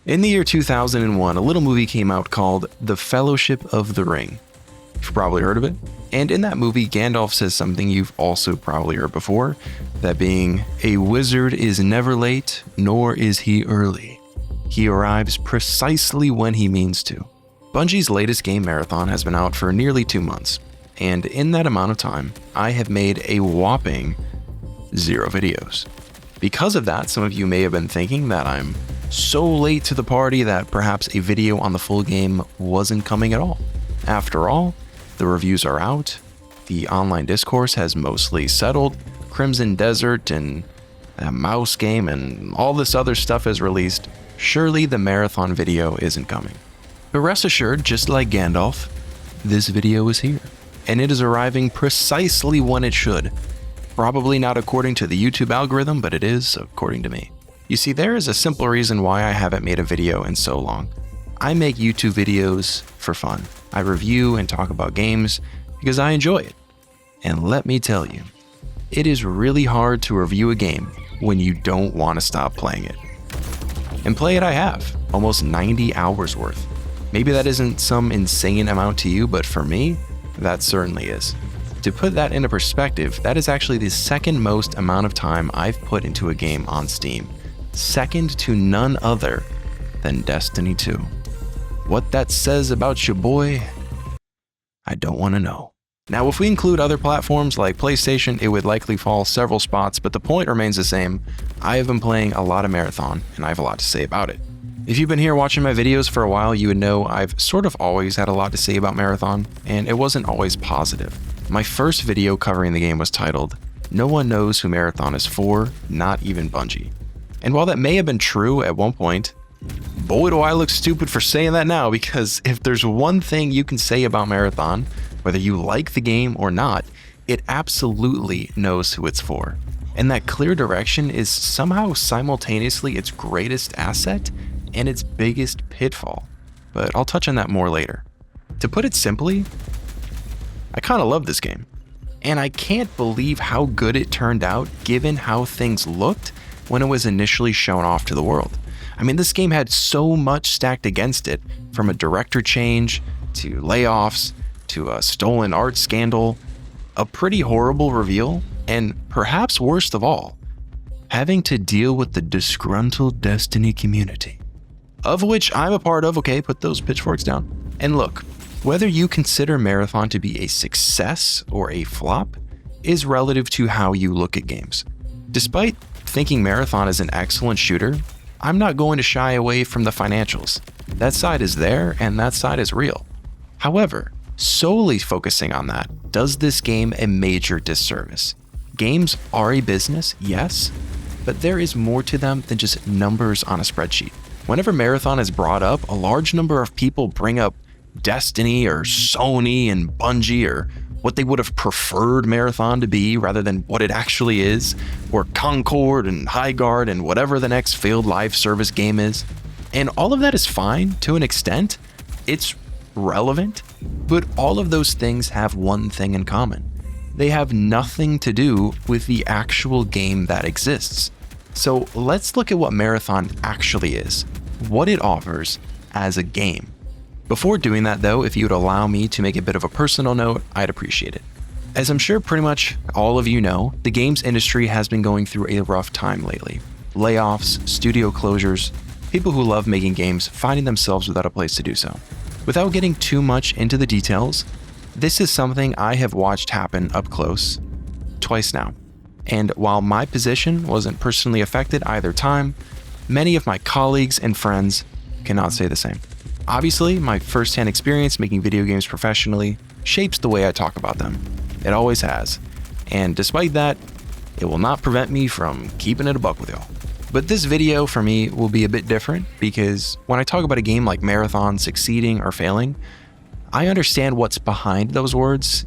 In the year 2001, a little movie came out called The Fellowship of the Ring. You've probably heard of it. And in that movie, Gandalf says something you've also probably heard before, that being, "A wizard is never late, nor is he early. He arrives precisely when he means to." Bungie's latest game, Marathon, has been out for nearly 2 months. And in that amount of time, I have made a whopping 0 videos. Because of that, some of you may have been thinking that I'm so late to the party that perhaps a video on the full game wasn't coming at all. After all, the reviews are out, the online discourse has mostly settled, Crimson Desert and a mouse game and all this other stuff is released. Surely the Marathon video isn't coming. But rest assured, just like Gandalf, this video is here. And it is arriving precisely when it should. Probably not according to the YouTube algorithm, but it is according to me. You see, there is a simple reason why I haven't made a video in so long. I make YouTube videos for fun. I review and talk about games because I enjoy it. And let me tell you, it is really hard to review a game when you don't want to stop playing it. And play it I have, almost 90 hours worth. Maybe that isn't some insane amount to you, but for me, that certainly is. To put that into perspective, that is actually the second most amount of time I've put into a game on Steam. Second to none other than Destiny 2. What that says about your boy, I don't want to know. Now, if we include other platforms like PlayStation, it would likely fall several spots, but the point remains the same. I have been playing a lot of Marathon, and I have a lot to say about it. If you've been here watching my videos for a while, you would know I've sort of always had a lot to say about Marathon, and it wasn't always positive. My first video covering the game was titled, "No One Knows Who Marathon is For, Not Even Bungie." And while that may have been true at one point, boy do I look stupid for saying that now, because if there's one thing you can say about Marathon, whether you like the game or not, it absolutely knows who it's for. And that clear direction is somehow simultaneously its greatest asset and its biggest pitfall. But I'll touch on that more later. To put it simply, I kind of love this game. And I can't believe how good it turned out given how things looked when it was initially shown off to the world. I mean, this game had so much stacked against it, from a director change, to layoffs, to a stolen art scandal, a pretty horrible reveal, and perhaps worst of all, having to deal with the disgruntled Destiny community. Of which I'm a part of, okay, put those pitchforks down. And look, whether you consider Marathon to be a success or a flop is relative to how you look at games. Despite thinking Marathon is an excellent shooter, I'm not going to shy away from the financials. That side is there and that side is real. However, solely focusing on that does this game a major disservice. Games are a business, yes, but there is more to them than just numbers on a spreadsheet. Whenever Marathon is brought up, a large number of people bring up Destiny or Sony and Bungie, or what they would have preferred Marathon to be rather than what it actually is, or Concord and Highguard and whatever the next failed live service game is. And all of that is fine to an extent. It's relevant, but all of those things have one thing in common. They have nothing to do with the actual game that exists. So let's look at what Marathon actually is, what it offers as a game. Before doing that though, if you would allow me to make a bit of a personal note, I'd appreciate it. As I'm sure pretty much all of you know, the games industry has been going through a rough time lately. Layoffs, studio closures, people who love making games finding themselves without a place to do so. Without getting too much into the details, this is something I have watched happen up close twice now. And while my position wasn't personally affected either time, many of my colleagues and friends cannot say the same. Obviously, my first-hand experience making video games professionally shapes the way I talk about them. It always has. And despite that, it will not prevent me from keeping it a buck with y'all. But this video for me will be a bit different because when I talk about a game like Marathon succeeding or failing, I understand what's behind those words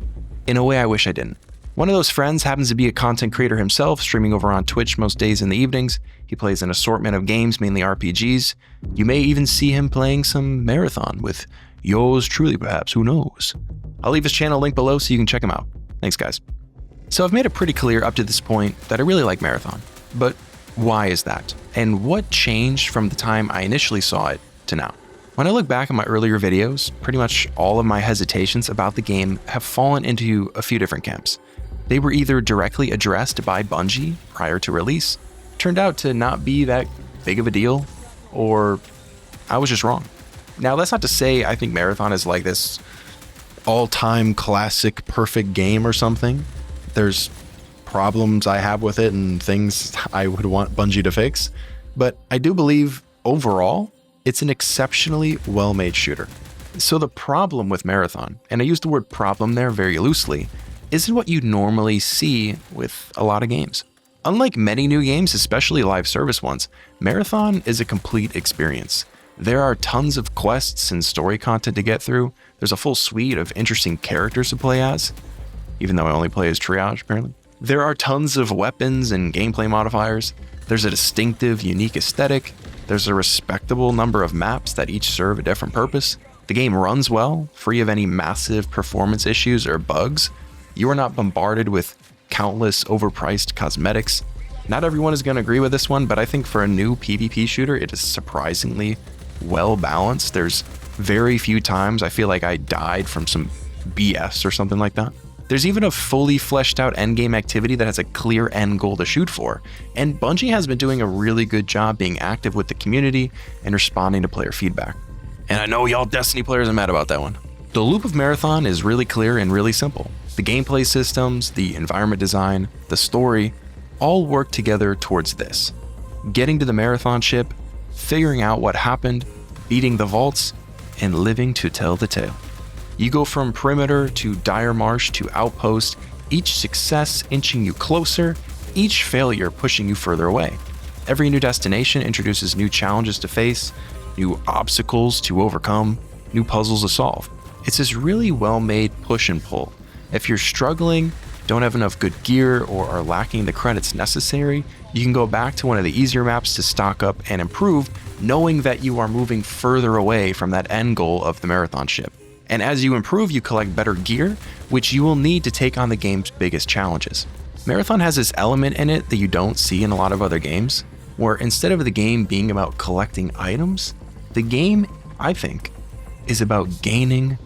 in a way I wish I didn't. One of those friends happens to be a content creator himself, streaming over on Twitch most days in the evenings. He plays an assortment of games, mainly RPGs. You may even see him playing some Marathon with yours truly, perhaps, who knows. I'll leave his channel link below so you can check him out. Thanks, guys. So I've made it pretty clear up to this point that I really like Marathon. But why is that? and what changed from the time I initially saw it to now. When I look back at my earlier videos, pretty much all of my hesitations about the game have fallen into a few different camps. They were either directly addressed by Bungie prior to release, turned out to not be that big of a deal, or I was just wrong. Now, that's not to say I think Marathon is like this all-time classic perfect game or something. There's problems I have with it and things I would want Bungie to fix, but I do believe overall it's an exceptionally well-made shooter. So the problem with Marathon, and I use the word problem there very loosely, isn't what you normally see with a lot of games. Unlike many new games, especially live service ones, Marathon is a complete experience. There are tons of quests and story content to get through. There's a full suite of interesting characters to play as, even though I only play as Triage, apparently. There are tons of weapons and gameplay modifiers. There's a distinctive, unique aesthetic. There's a respectable number of maps that each serve a different purpose. The game runs well, free of any massive performance issues or bugs. You are not bombarded with countless overpriced cosmetics. Not everyone is going to agree with this one, but I think for a new PvP shooter, it is surprisingly well balanced. There's very few times I feel like I died from some BS or something like that. There's even a fully fleshed out endgame activity that has a clear end goal to shoot for, and Bungie has been doing a really good job being active with the community and responding to player feedback. And I know y'all Destiny players are mad about that one. The loop of Marathon is really clear and really simple. The gameplay systems, the environment design, the story, all work together towards this. Getting to the Marathon ship, figuring out what happened, beating the vaults, and living to tell the tale. You go from perimeter to dire marsh to outpost, each success inching you closer, each failure pushing you further away. Every new destination introduces new challenges to face, new obstacles to overcome, new puzzles to solve. It's this really well-made push and pull. If you're struggling, don't have enough good gear, or are lacking the credits necessary, you can go back to one of the easier maps to stock up and improve, knowing that you are moving further away from that end goal of the Marathon ship. And as you improve, you collect better gear, which you will need to take on the game's biggest challenges. Marathon has this element in it that you don't see in a lot of other games, where instead of the game being about collecting items, the game, I think, is about gaining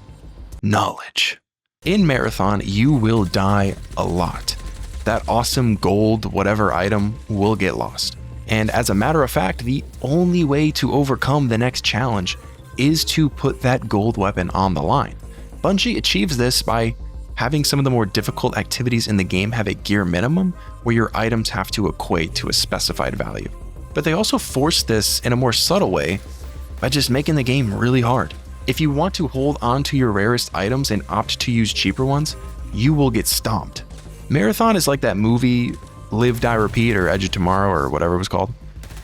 knowledge. In Marathon, you will die a lot. That awesome gold whatever item will get lost. And as a matter of fact, the only way to overcome the next challenge is to put that gold weapon on the line. Bungie achieves this by having some of the more difficult activities in the game have a gear minimum where your items have to equate to a specified value. But they also force this in a more subtle way by just making the game really hard. If you want to hold on to your rarest items and opt to use cheaper ones, you will get stomped. Marathon is like that movie Live, Die, Repeat or Edge of Tomorrow or whatever it was called.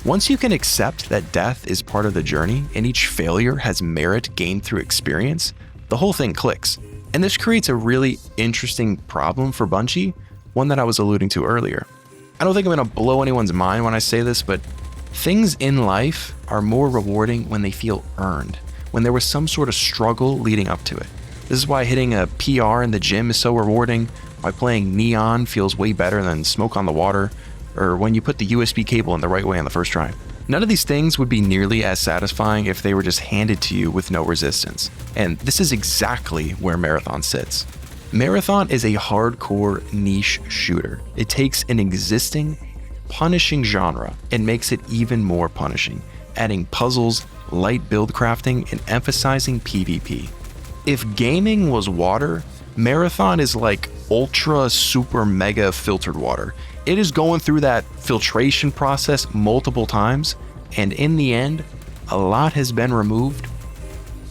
Once you can accept that death is part of the journey and each failure has merit gained through experience, the whole thing clicks. And this creates a really interesting problem for Bungie, one that I was alluding to earlier. I don't think I'm going to blow anyone's mind when I say this, but things in life are more rewarding when they feel earned, when there was some sort of struggle leading up to it. This is why hitting a PR in the gym is so rewarding, why playing Neon feels way better than Smoke on the Water, or when you put the USB cable in the right way on the first try. None of these things would be nearly as satisfying if they were just handed to you with no resistance. And this is exactly where Marathon sits. Marathon is a hardcore niche shooter. It takes an existing, punishing genre and makes it even more punishing, adding puzzles, light build crafting, and emphasizing PvP. If gaming was water, Marathon is like ultra super mega filtered water. It is going through that filtration process multiple times, and in the end, a lot has been removed,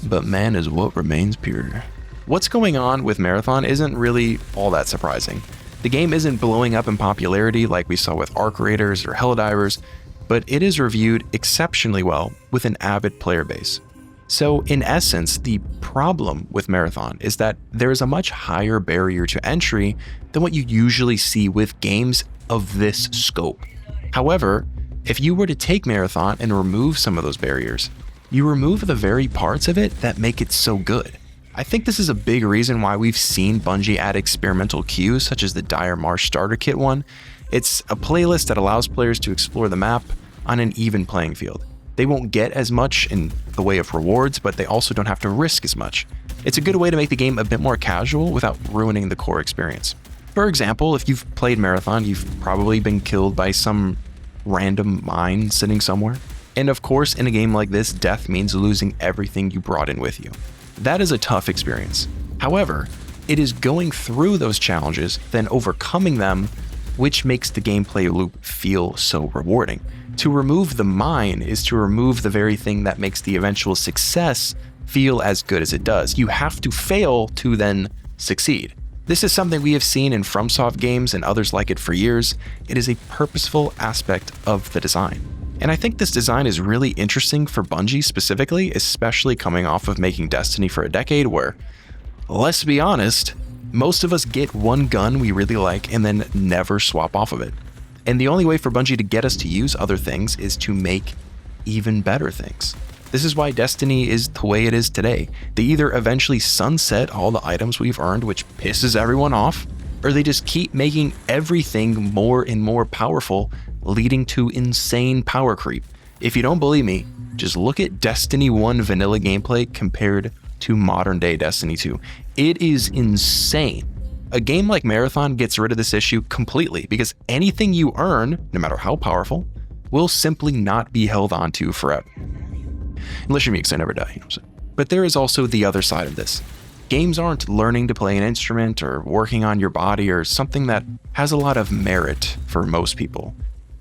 but man is what remains pure. What's going on with Marathon isn't really all that surprising. The game isn't blowing up in popularity like we saw with Arc Raiders or Helldivers, but it is reviewed exceptionally well with an avid player base. So in essence, the problem with Marathon is that there is a much higher barrier to entry than what you usually see with games of this scope. However, if you were to take Marathon and remove some of those barriers, you remove the very parts of it that make it so good. I think this is a big reason why we've seen Bungie add experimental cues such as the Dire Marsh Starter Kit one. It's a playlist that allows players to explore the map, on an even playing field. They won't get as much in the way of rewards, but they also don't have to risk as much. It's a good way to make the game a bit more casual without ruining the core experience. For example, if you've played Marathon, you've probably been killed by some random mine sitting somewhere. And of course, in a game like this, death means losing everything you brought in with you. That is a tough experience. However, it is going through those challenges, then overcoming them, which makes the gameplay loop feel so rewarding. To remove the mine is to remove the very thing that makes the eventual success feel as good as it does. You have to fail to then succeed. This is something we have seen in FromSoft games and others like it for years. It is a purposeful aspect of the design. And I think this design is really interesting for Bungie specifically, especially coming off of making Destiny for a decade where, let's be honest, most of us get one gun we really like and then never swap off of it. And the only way for Bungie to get us to use other things is to make even better things. This is why Destiny is the way it is today. They either eventually sunset all the items we've earned, which pisses everyone off, or they just keep making everything more and more powerful, leading to insane power creep. If you don't believe me, just look at Destiny 1 vanilla gameplay compared to modern day Destiny 2. It is insane. A game like Marathon gets rid of this issue completely because anything you earn, no matter how powerful, will simply not be held onto forever. Unless you're me, because I never die, you know what I'm saying? But there is also the other side of this. Games aren't learning to play an instrument or working on your body or something that has a lot of merit for most people.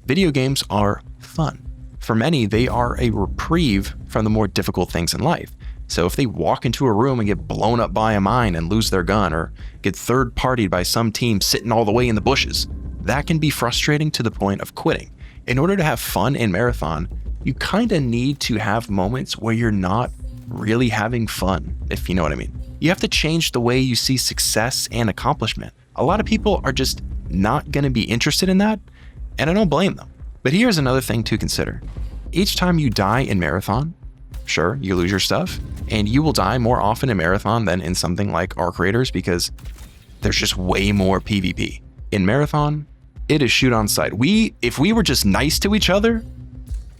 Video games are fun. For many, they are a reprieve from the more difficult things in life. So if they walk into a room and get blown up by a mine and lose their gun, or get third-partied by some team sitting all the way in the bushes, that can be frustrating to the point of quitting. In order to have fun in Marathon, you kinda need to have moments where you're not really having fun, if you know what I mean. You have to change the way you see success and accomplishment. A lot of people are just not gonna be interested in that, and I don't blame them. But here's another thing to consider. Each time you die in Marathon, sure, you lose your stuff, and you will die more often in Marathon than in something like Arc Raiders because there's just way more PvP. In Marathon, it is shoot on sight. If we were just nice to each other,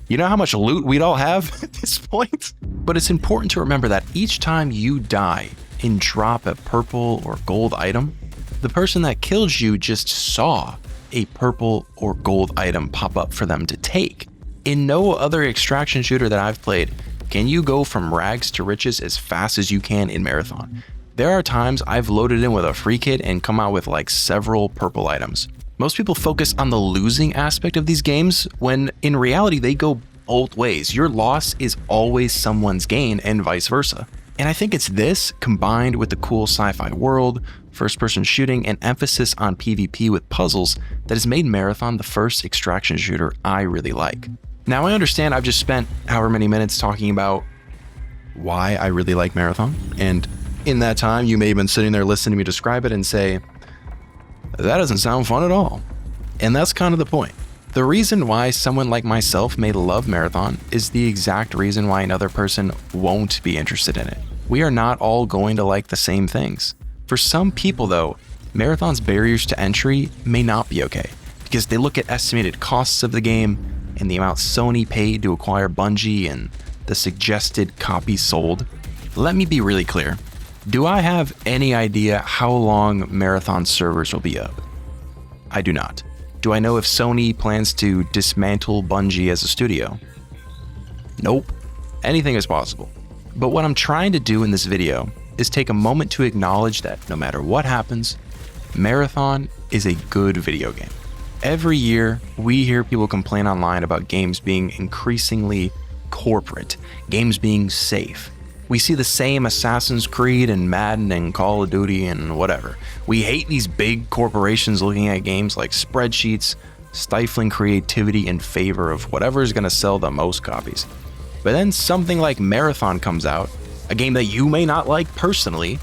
you know how much loot we'd all have at this point? But it's important to remember that each time you die and drop a purple or gold item, the person that killed you just saw a purple or gold item pop up for them to take. In no other extraction shooter that I've played can you go from rags to riches as fast as you can in Marathon. There are times I've loaded in with a free kit and come out with like several purple items. Most people focus on the losing aspect of these games when in reality they go both ways. Your loss is always someone's gain and vice versa. And I think it's this combined with the cool sci-fi world, first-person shooting, and emphasis on PvP with puzzles that has made Marathon the first extraction shooter I really like. Now I understand I've just spent however many minutes talking about why I really like Marathon, and in that time you may have been sitting there listening to me describe it and say, that doesn't sound fun at all. And that's kind of the point. The reason why someone like myself may love Marathon is the exact reason why another person won't be interested in it. We are not all going to like the same things. For some people though, Marathon's barriers to entry may not be okay, because they look at estimated costs of the game and the amount Sony paid to acquire Bungie and the suggested copies sold. Let me be really clear. Do I have any idea how long Marathon servers will be up? I do not. Do I know if Sony plans to dismantle Bungie as a studio? Nope. Anything is possible. But what I'm trying to do in this video is take a moment to acknowledge that no matter what happens, Marathon is a good video game. Every year, we hear people complain online about games being increasingly corporate, games being safe. We see the same Assassin's Creed and Madden and Call of Duty and whatever. We hate these big corporations looking at games like spreadsheets, stifling creativity in favor of whatever is going to sell the most copies. But then something like Marathon comes out, a game that you may not like personally,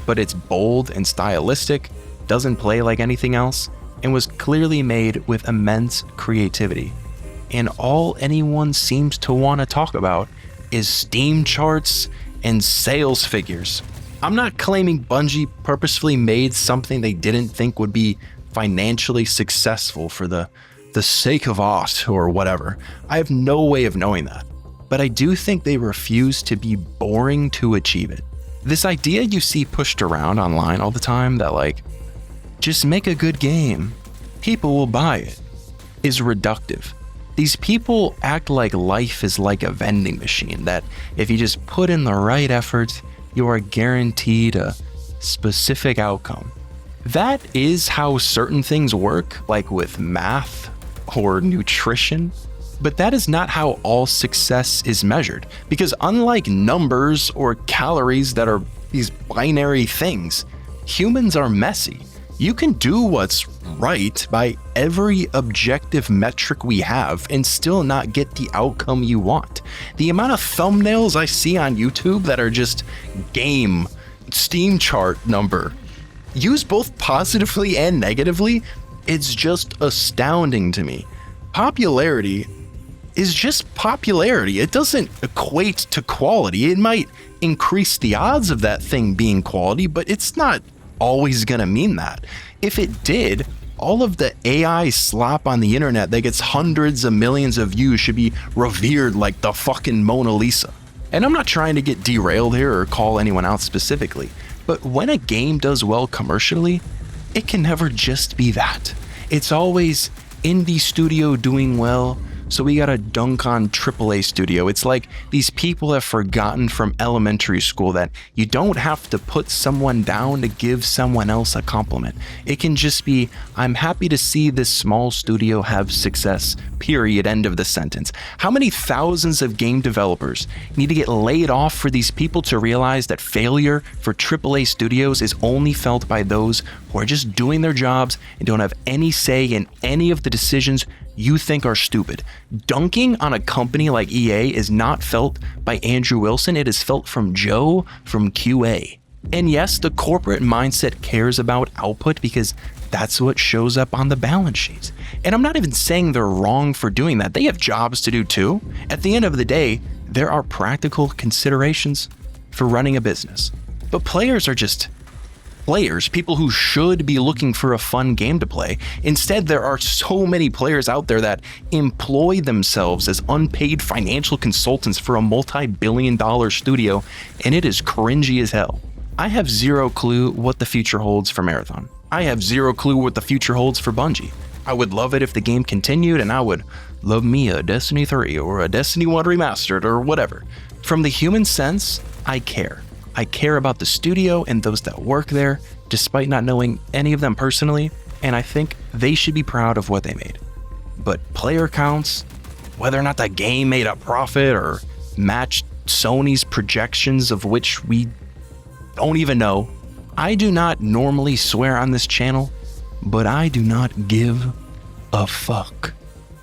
but it's bold and stylistic, doesn't play like anything else, and was clearly made with immense creativity. And all anyone seems to want to talk about is Steam charts and sales figures. I'm not claiming Bungie purposefully made something they didn't think would be financially successful for the the sake of art or whatever. I have no way of knowing that. But I do think they refuse to be boring to achieve it. This idea you see pushed around online all the time that like, just make a good game, people will buy it, is reductive. These people act like life is like a vending machine, that if you just put in the right effort, you are guaranteed a specific outcome. That is how certain things work, like with math or nutrition, but that is not how all success is measured, because unlike numbers or calories that are these binary things, humans are messy. You can do what's right by every objective metric we have and still not get the outcome you want. The amount of thumbnails I see on YouTube that are just game, Steam chart number, used both positively and negatively, it's just astounding to me. Popularity is just popularity. It doesn't equate to quality. It might increase the odds of that thing being quality, but it's not always gonna mean that. If it did, all of the AI slop on the internet that gets hundreds of millions of views should be revered like the fucking Mona Lisa. And I'm not trying to get derailed here or call anyone out specifically, but when a game does well commercially, it can never just be that. It's always indie studio doing well, so we gotta dunk on AAA studio. It's like these people have forgotten from elementary school that you don't have to put someone down to give someone else a compliment. It can just be, I'm happy to see this small studio have success, period, end of the sentence. How many thousands of game developers need to get laid off for these people to realize that failure for AAA studios is only felt by those who are just doing their jobs and don't have any say in any of the decisions you think are stupid? Dunking on a company like EA is not felt by Andrew Wilson, it is felt from Joe from QA. And yes, the corporate mindset cares about output because that's what shows up on the balance sheets. And I'm not even saying they're wrong for doing that. They have jobs to do too. At the end of the day, there are practical considerations for running a business. But players are just players, people who should be looking for a fun game to play. Instead, there are so many players out there that employ themselves as unpaid financial consultants for a multi-billion-dollar studio, and it is cringy as hell. I have zero clue what the future holds for Marathon. I have zero clue what the future holds for Bungie. I would love it if the game continued, and I would love me a Destiny 3 or a Destiny 1 remastered or whatever. From the human sense, I care. I care about the studio and those that work there, despite not knowing any of them personally, and I think they should be proud of what they made. But player counts, whether or not that game made a profit or matched Sony's projections, of which we don't even know. I do not normally swear on this channel, but I do not give a fuck.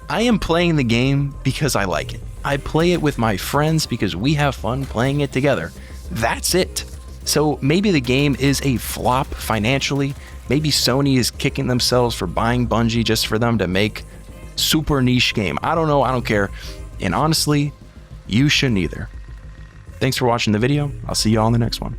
I am playing the game because I like it. I play it with my friends because we have fun playing it together. That's it. So maybe the game is a flop financially. Maybe Sony is kicking themselves for buying Bungie just for them to make super niche game. I don't know. I don't care. And honestly, you shouldn't either. Thanks for watching the video. I'll see you all in the next one.